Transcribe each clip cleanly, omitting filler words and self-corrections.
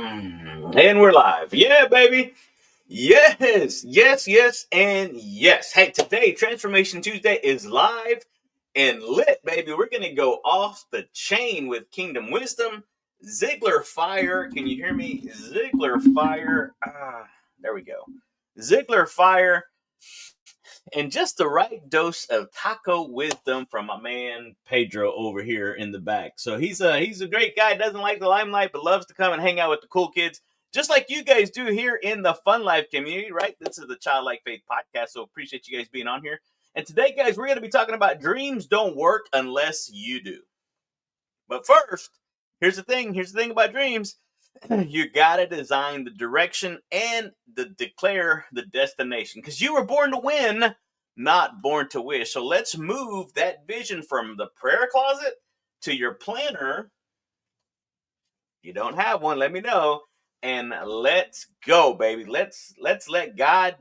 And we're live. Yeah, baby. Yes, and yes. Hey, today, Transformation Tuesday is live and lit, baby. We're going to go off the chain with Kingdom Wisdom. Ziglar Fire. Can you hear me? Ziglar Fire. There we go. Ziglar Fire. And just the right dose of taco wisdom from my man Pedro over here in the back. So he's a great guy, doesn't like the limelight, but loves to come and hang out with the cool kids, just like you guys do here in the FuNLiFe community, right? This is the Childlike Faith podcast, so appreciate you guys being on here. And today, guys, we're going to be talking about dreams don't work unless you do. But first, here's the thing. Here's the thing about dreams. You got to design the direction and declare the destination, because you were born to win, not born to wish. So let's move that vision from the prayer closet to your planner. If you don't have one, let me know. And let's go, baby. Let's let God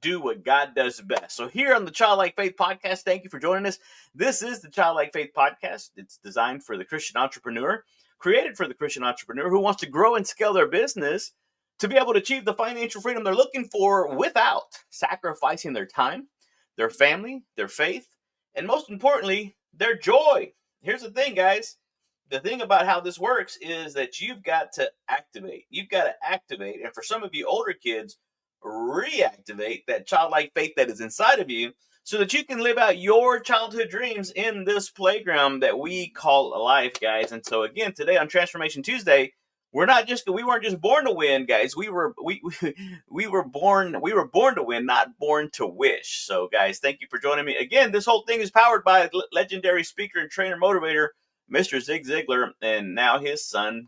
do what God does best. So here on the Childlike Faith podcast, thank you for joining us. This is the Childlike Faith podcast. It's designed for the Christian entrepreneur, created for the Christian entrepreneur who wants to grow and scale their business to be able to achieve the financial freedom they're looking for without sacrificing their time, their family, their faith, and most importantly, their joy. Here's the thing, guys. The thing about how this works is that you've got to activate. You've got to activate. And for some of you older kids, reactivate that childlike faith that is inside of you so that you can live out your childhood dreams in this playground that we call life, guys. And so again, today on Transformation Tuesday, we weren't just born to win, guys. We were born to win, not born to wish. So guys, thank you for joining me. Again, this whole thing is powered by legendary speaker and trainer motivator, Mr. Zig Ziglar, and now his son,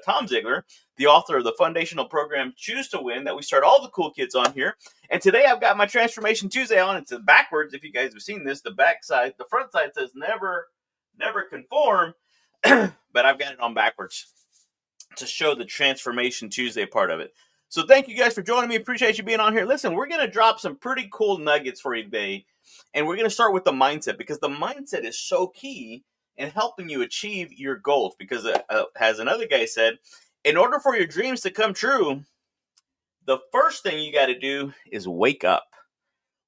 Tom Ziglar, the author of the foundational program Choose to Win that we start all the cool kids on here. And today I've got my Transformation Tuesday on. It's backwards. If you guys have seen this, the back side, the front side says never conform, but I've got it on backwards to show the Transformation Tuesday part of it. So thank you guys for joining me. Appreciate you being on here. Listen, we're going to drop some pretty cool nuggets for you today. And we're going to start with the mindset, because the mindset is so key in helping you achieve your goals. Because as another guy said, in order for your dreams to come true, the first thing you got to do is wake up.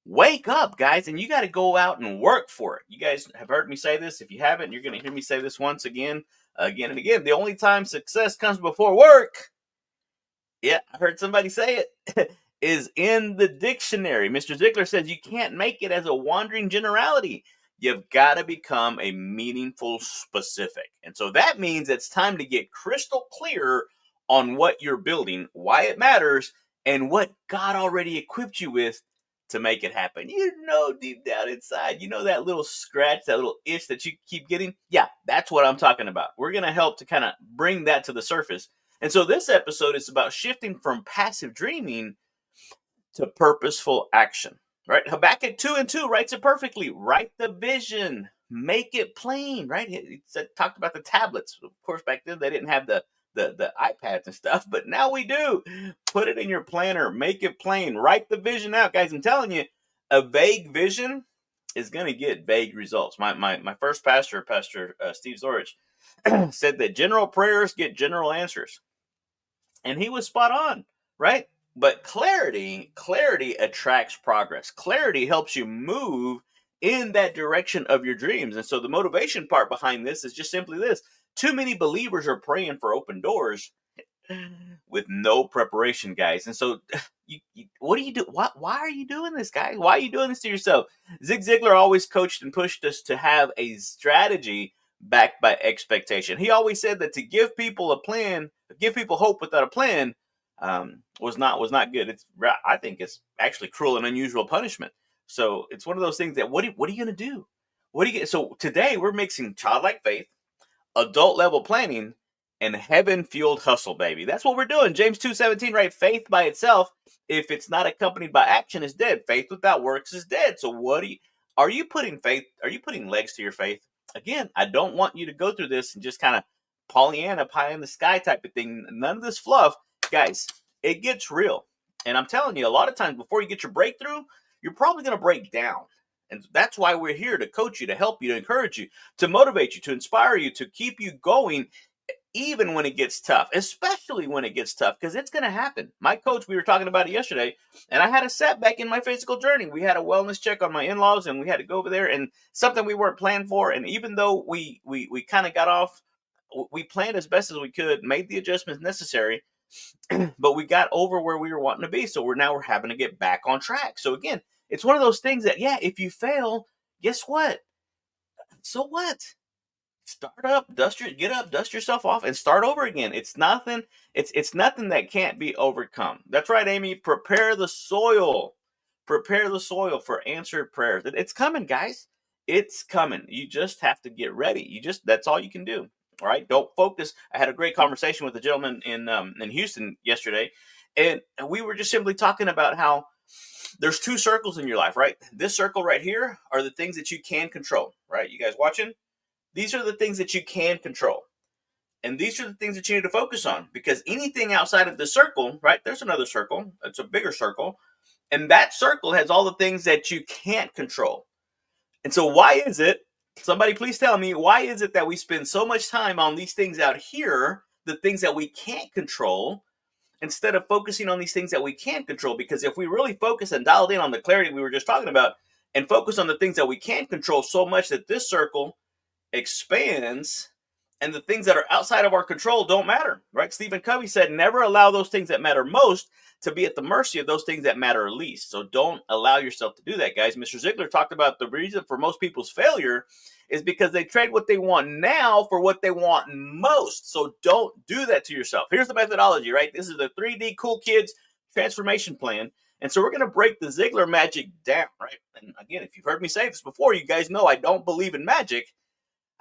Wake up, guys, and you got to go out and work for it. You guys have heard me say this. If you haven't, you're going to hear me say this once again and again. The only time success comes before work, yeah, I heard somebody say it, is in the dictionary. Mr. Ziglar says you can't make it as a wandering generality. You've got to become a meaningful specific. And so that means it's time to get crystal clear on what you're building, why it matters, and what God already equipped you with to make it happen. You know, deep down inside, you know that little scratch, that little itch that you keep getting? Yeah, that's what I'm talking about. We're going to help to kind of bring that to the surface. And so this episode is about shifting from passive dreaming to purposeful action. Right? Habakkuk 2:2 writes it perfectly. Write the vision. Make it plain. Right? He talked about the tablets. Of course, back then they didn't have the iPads and stuff, but now we do. Put it in your planner. Make it plain. Write the vision out, guys. I'm telling you, a vague vision is going to get vague results. My first pastor, Pastor Steve Zorich, said that general prayers get general answers, and he was spot on. Right? But clarity attracts progress. Clarity helps you move in that direction of your dreams. And so the motivation part behind this is just simply this. Too many believers are praying for open doors with no preparation, guys. And so what do you do? Why are you doing this, guys? Why are you doing this to yourself? Zig Ziglar always coached and pushed us to have a strategy backed by expectation. He always said that to give people a plan, give people hope without a plan, was not good. I think it's actually cruel and unusual punishment. So it's one of those things that what are you going to do? So today we're mixing childlike faith, adult level planning, and heaven fueled hustle, baby. That's what we're doing. James 2:17, right? Faith by itself, if it's not accompanied by action, is dead. Faith without works is dead. So are you putting legs to your faith? Again, I don't want you to go through this and just kind of Pollyanna, pie in the sky type of thing. None of this fluff. Guys, it gets real. And I'm telling you, a lot of times before you get your breakthrough, you're probably going to break down. And that's why we're here, to coach you, to help you, to encourage you, to motivate you, to inspire you, to keep you going even when it gets tough, especially when it gets tough, because it's going to happen. My coach, we were talking about it yesterday, and I had a setback in my physical journey. We had a wellness check on my in-laws, and we had to go over there, and something we weren't planned for. And even though we kind of got off, we planned as best as we could, made the adjustments necessary, but we got over where we were wanting to be. So we're having to get back on track. So again, it's one of those things that, yeah, if you fail, guess what? So what? Start up, get up, dust yourself off, and start over again. It's nothing. It's nothing that can't be overcome. That's right, Amy. Prepare the soil. Prepare the soil for answered prayers. It's coming, guys. It's coming. You just have to get ready. That's all you can do. All right. Don't focus. I had a great conversation with a gentleman in Houston yesterday, and we were just simply talking about how there's two circles in your life, right? This circle right here are the things that you can control, right? You guys watching? These are the things that you can control. And these are the things that you need to focus on, because anything outside of the circle, right? There's another circle. It's a bigger circle. And that circle has all the things that you can't control. And so why is it, somebody please tell me, why is it that we spend so much time on these things out here, the things that we can't control, instead of focusing on these things that we can't control? Because if we really focus and dialed in on the clarity we were just talking about, and focus on the things that we can't control so much that this circle expands and the things that are outside of our control don't matter, right? Stephen Covey said, never allow those things that matter most to be at the mercy of those things that matter least. So don't allow yourself to do that, guys. Mr. Ziglar talked about the reason for most people's failure is because they trade what they want now for what they want most. So don't do that to yourself. Here's the methodology, right? This is the 3D Cool Kids transformation plan. And so we're going to break the Ziglar magic down, right? And again, if you've heard me say this before, you guys know I don't believe in magic.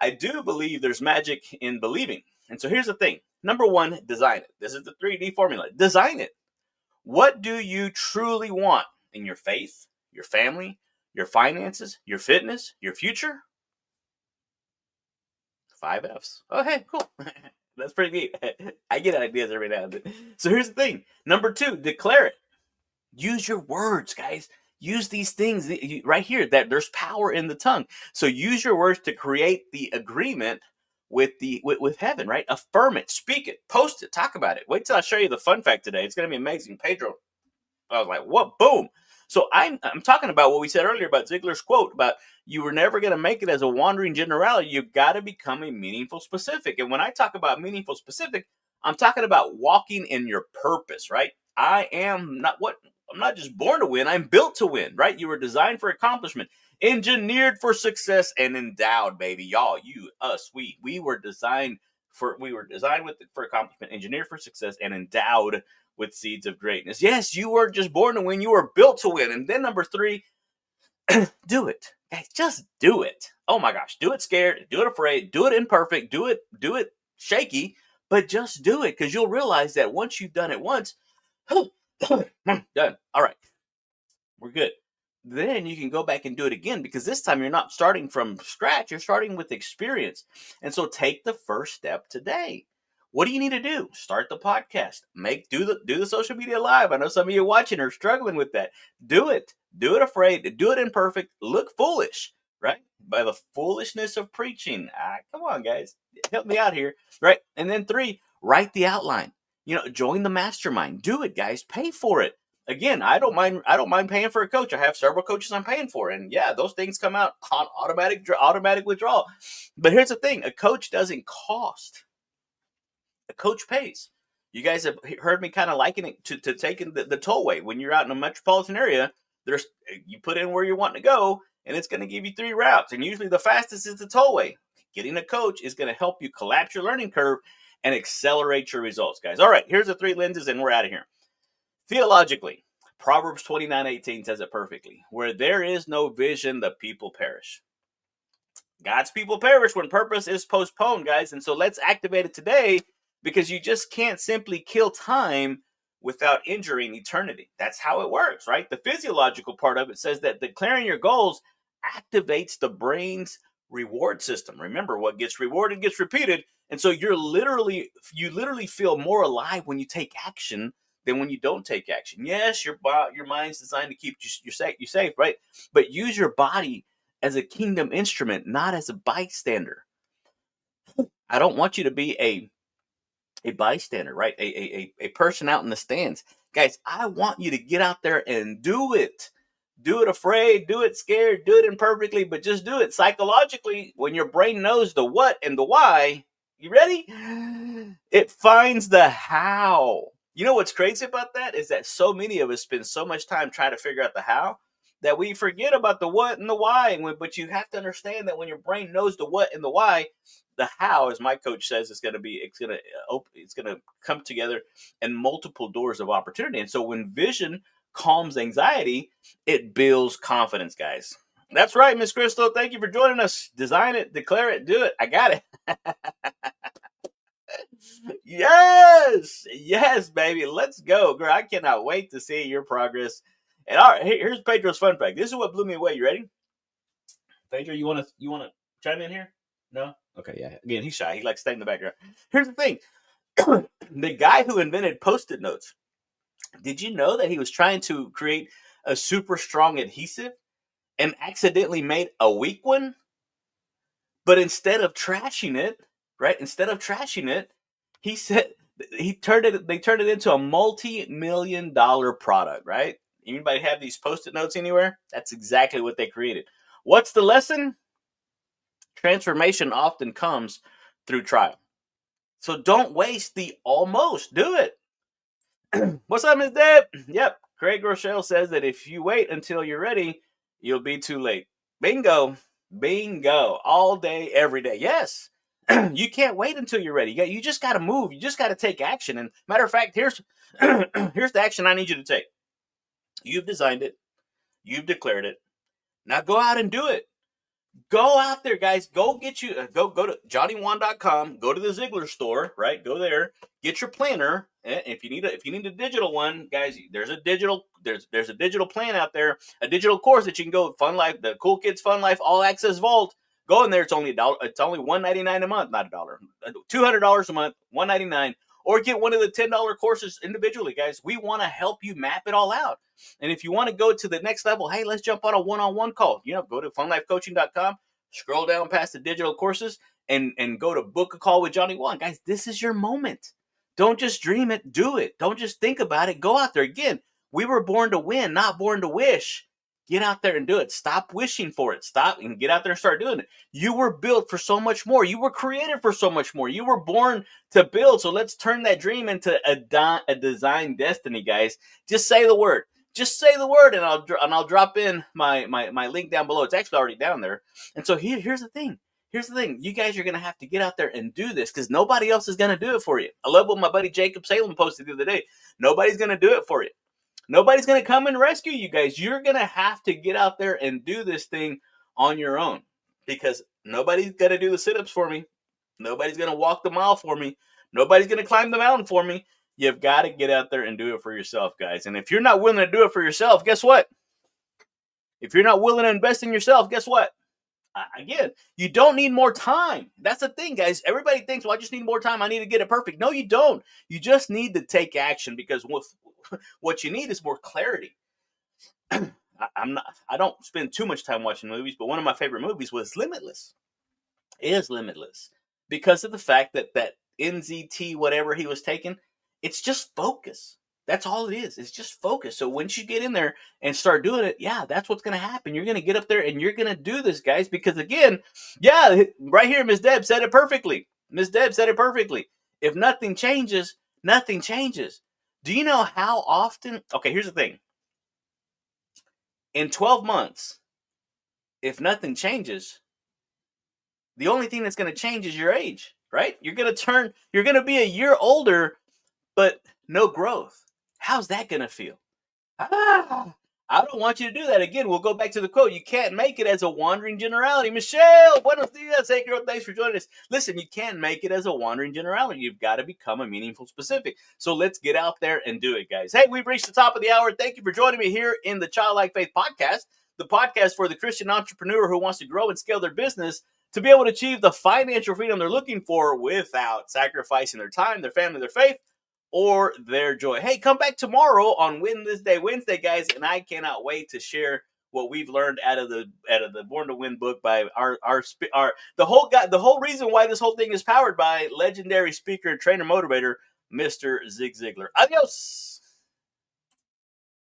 I do believe there's magic in believing. And so here's the thing. Number one, design it. This is the 3D formula. Design it. What do you truly want in your faith, your family, your finances, your fitness, your future? 5 F's. Okay, cool. That's pretty neat. I get ideas every now and then. So here's the thing. Number two, declare it. Use your words, guys. Use these things right here, that there's power in the tongue. So use your words to create the agreement with heaven, right? Affirm it, speak it, post it, talk about it. Wait till I show you the fun fact today. It's going to be amazing. Pedro, I was like, what? Boom. So I'm talking about what we said earlier about Ziglar's quote about you were never going to make it as a wandering generality. You've got to become a meaningful specific. And when I talk about meaningful specific, I'm talking about walking in your purpose, right? I'm not just born to win. I'm built to win, right? You were designed for accomplishment, engineered for success, and endowed, baby. Y'all, you, us, we were designed for accomplishment, engineered for success, and endowed with seeds of greatness. Yes, you were just born to win. You were built to win. And then number three, do it. Guys, just do it. Oh my gosh. Do it scared, do it afraid, do it imperfect, do it shaky, but just do it, because you'll realize that once you've done it once, done. All right. We're good. Then you can go back and do it again, because this time you're not starting from scratch. You're starting with experience. And so take the first step today. What do you need to do? Start the podcast. Do the social media live. I know some of you watching are struggling with that. Do it. Do it afraid. Do it imperfect. Look foolish, right? By the foolishness of preaching. Come on, guys. Help me out here, right? And then 3, write the outline. Join the mastermind. Do it, guys. Pay for it. Again, I don't mind paying for a coach. I have several coaches I'm paying for, and yeah, those things come out on automatic withdrawal. But here's the thing: a coach doesn't cost. A coach pays. You guys have heard me kind of liken it to taking the tollway. When you're out in a metropolitan area, you put in where you want to go, and it's going to give you 3 routes, and usually the fastest is the tollway. Getting a coach is going to help you collapse your learning curve and accelerate your results, guys. All right, here's the 3 lenses, and we're out of here. Theologically, Proverbs 29:18 says it perfectly. Where there is no vision, the people perish. God's people perish when purpose is postponed, guys. And so let's activate it today, because you just can't simply kill time without injuring eternity. That's how it works, right? The physiological part of it says that declaring your goals activates the brain's reward system. Remember, what gets rewarded gets repeated. And so you literally feel more alive when you take action than when you don't take action. Yes, your mind's designed to keep you safe, right? But use your body as a kingdom instrument, not as a bystander. I don't want you to be a a bystander, right? A person out in the stands. Guys, I want you to get out there and do it. Do it afraid, do it scared, do it imperfectly, but just do it psychologically. When your brain knows the what and the why, you ready? It finds the how. You know what's crazy about that is that so many of us spend so much time trying to figure out the how that we forget about the what and the why. But you have to understand that when your brain knows the what and the why, the how, as my coach says, is going to be it's going to come together in multiple doors of opportunity. And so when vision calms anxiety, it builds confidence, guys. That's right, Miss Crystal. Thank you for joining us. Design it, declare it, do it. I got it. Yes, baby. Let's go, girl. I cannot wait to see your progress. And all right, here's Pedro's fun fact. This is what blew me away. You ready? Pedro, you wanna chime in here? No? Okay, yeah. Again, he's shy. He likes to stay in the background. Here's the thing. The guy who invented Post-it notes, did you know that he was trying to create a super strong adhesive and accidentally made a weak one? But instead of trashing it, right? Instead of trashing it, he said they turned it into a multi-million-dollar product, right? Anybody have these Post-it notes anywhere? That's exactly what they created. What's the lesson? Transformation often comes through trial. So don't waste the almost. Do it. What's up, Miss Deb? Yep. Craig Rochelle says that if you wait until you're ready, you'll be too late. Bingo. Bingo. All day, every day. Yes. You can't wait until you're ready. You just got to move. You just got to take action. And matter of fact, here's here's the action I need you to take. You've designed it. You've declared it. Now go out and do it. Go out there, guys. Go get you go to johnnyjuan.com. Go to the Ziglar store, right? Go there. Get your planner. If you need a digital one, guys, there's a digital plan out there, a digital course that you can go FuNLiFe, the Cool Kids FuNLiFe All Access Vault. Go in there. It's only $1. It's only $199 a month, not $1. $200 a month, $199. Or get one of the $10 courses individually, guys. We want to help you map it all out. And if you want to go to the next level, hey, let's jump on a one-on-one call. Go to funlifecoaching.com, scroll down past the digital courses, and go to book a call with Johnny Juan. Guys, this is your moment. Don't just dream it, do it. Don't just think about it. Go out there. Again, we were born to win, not born to wish. Get out there and do it. Stop wishing for it. Stop and get out there and start doing it. You were built for so much more. You were created for so much more. You were born to build. So let's turn that dream into a design destiny, guys. Just say the word. Just say the word, and I'll drop in my link down below. It's actually already down there. And so here's the thing. Here's the thing. You guys are going to have to get out there and do this because nobody else is going to do it for you. I love what my buddy Jacob Salem posted the other day. Nobody's going to do it for you. Nobody's going to come and rescue you guys. You're going to have to get out there and do this thing on your own because nobody's going to do the sit-ups for me. Nobody's going to walk the mile for me. Nobody's going to climb the mountain for me. You've got to get out there and do it for yourself, guys. And if you're not willing to do it for yourself, guess what? If you're not willing to invest in yourself, guess what? Again, you don't need more time. That's the thing, guys. Everybody thinks, well, I just need more time. I need to get it perfect. No, you don't. You just need to take action because what you need is more clarity. I don't spend too much time watching movies, but one of my favorite movies was Limitless. Is Limitless because of the fact that NZT, whatever he was taking, it's just focus. That's all it is. It's just focus. So once you get in there and start doing it, yeah, that's what's going to happen. You're going to get up there and you're going to do this, guys, because again, yeah, right here, Miss Deb said it perfectly. Miss Deb said it perfectly. If nothing changes, nothing changes. Do you know how often? Okay, here's the thing. In 12 months, if nothing changes, the only thing that's going to change is your age, right? You're going to be a year older, but no growth. How's that going to feel? I don't want you to do that. Again, we'll go back to the quote. You can't make it as a wandering generality. Michelle, buenos dias. Hey, girl, thanks for joining us. Listen, you can't make it as a wandering generality. You've got to become a meaningful specific. So let's get out there and do it, guys. Hey, we've reached the top of the hour. Thank you for joining me here in the Childlike Faith Podcast, the podcast for the Christian entrepreneur who wants to grow and scale their business to be able to achieve the financial freedom they're looking for without sacrificing their time, their family, their faith, or their joy. Hey, come back tomorrow on Win This Day Wednesday, guys, and I cannot wait to share what we've learned out of the Born to Win book by the whole reason why this whole thing is powered by legendary speaker, trainer, motivator, Mr. Zig Ziglar. Adios.